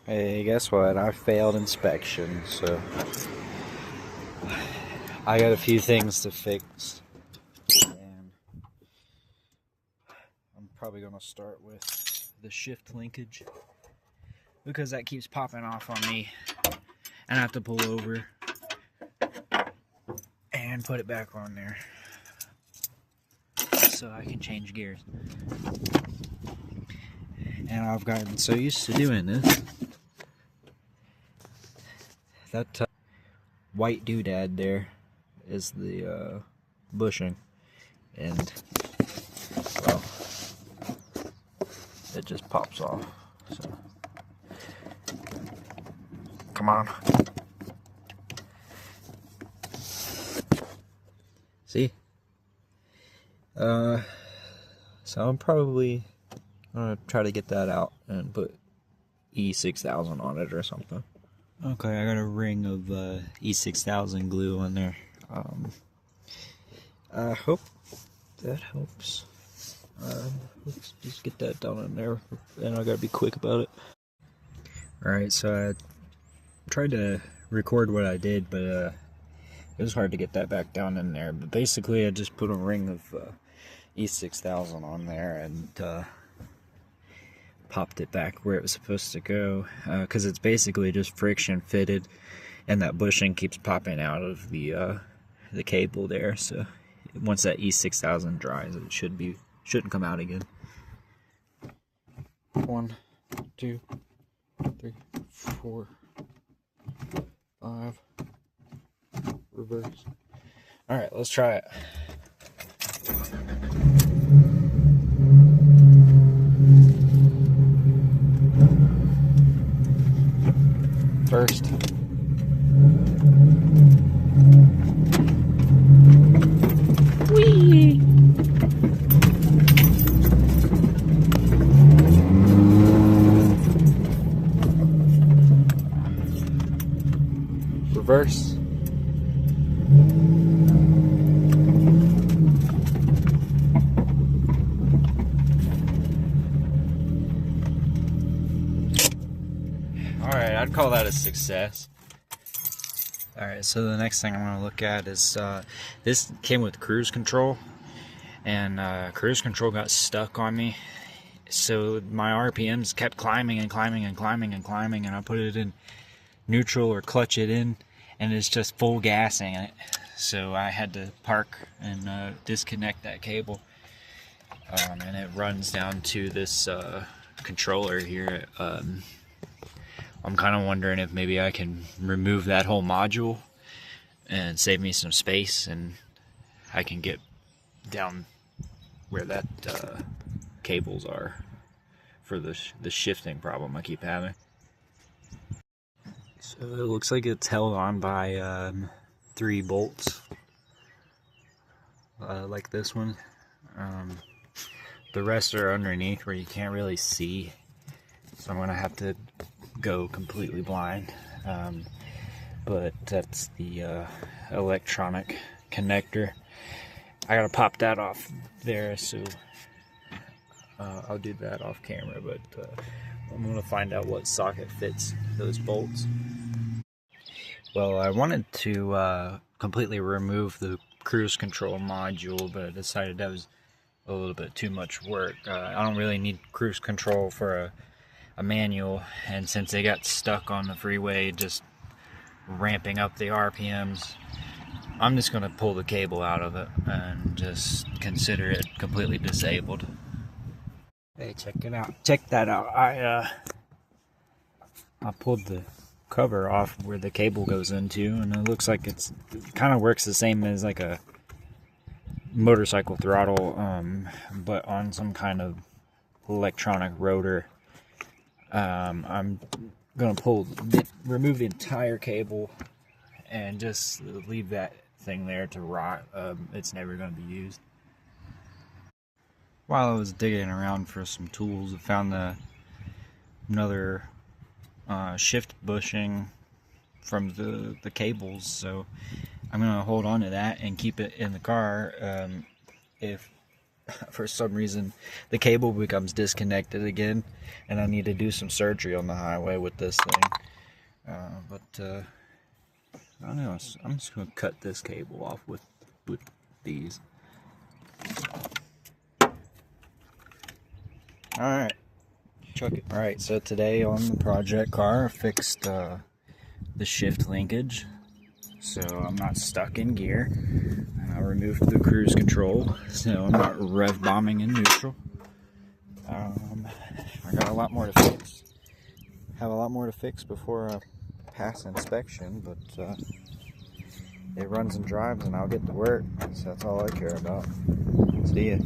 Hey, guess what? I failed inspection, so I got a few things to fix. And I'm probably going to start with the shift linkage because that keeps popping off on me. And I have to pull over and put it back on there so I can change gears. And I've gotten so used to doing this. That white doodad there is the bushing, and well, it just pops off. So come on, see. So I'm probably gonna try to get that out and put E6000 on it or something. Okay, I got a ring of E6000 glue on there. I hope that helps. Let's just get that down in there, and I gotta be quick about it. Alright, so I tried to record what I did, but it was hard to get that back down in there. But basically, I just put a ring of E6000 on there and popped it back where it was supposed to go, because it's basically just friction fitted, and that bushing keeps popping out of the cable there. So once that E6000 dries, it shouldn't come out again. 1, 2, 3, 4, 5. Reverse. All right, let's try it. First. Whee! Reverse. Alright, I'd call that a success. Alright, so the next thing I'm going to look at is this came with cruise control, and cruise control got stuck on me. So my RPMs kept climbing and climbing and climbing and climbing, and I put it in neutral or clutch it in, and it's just full gassing it. So I had to park and disconnect that cable, and it runs down to this controller here. I'm kind of wondering if maybe I can remove that whole module and save me some space, and I can get down where that cables are for the shifting problem I keep having. So it looks like it's held on by 3 bolts, like this one. The rest are underneath where you can't really see, so I'm gonna have to go completely blind. But that's the electronic connector. I gotta pop that off there, so I'll do that off camera, but I'm gonna find out what socket fits those bolts. Well, I wanted to completely remove the cruise control module, but I decided that was a little bit too much work. I don't really need cruise control for a manual, and since they got stuck on the freeway just ramping up the RPMs, I'm just going to pull the cable out of it and just consider it completely disabled. Hey, check it out. Check that out. I pulled the cover off where the cable goes into, and it looks like it kind of works the same as like a motorcycle throttle, but on some kind of electronic rotor. I'm gonna remove the entire cable and just leave that thing there to rot. It's never gonna be used. While I was digging around for some tools, I found another shift bushing from the cables, so I'm gonna hold on to that and keep it in the car. If for some reason the cable becomes disconnected again, and I need to do some surgery on the highway with this thing. But I don't know, I'm just going to cut this cable off with these. Alright, chuck it. Alright, so today on the project car, I fixed the shift linkage, so I'm not stuck in gear. And I removed the cruise control, so I'm not rev bombing in neutral. I got a lot more to fix. Have a lot more to fix before I pass inspection, but it runs and drives and I'll get to work, so that's all I care about. See ya.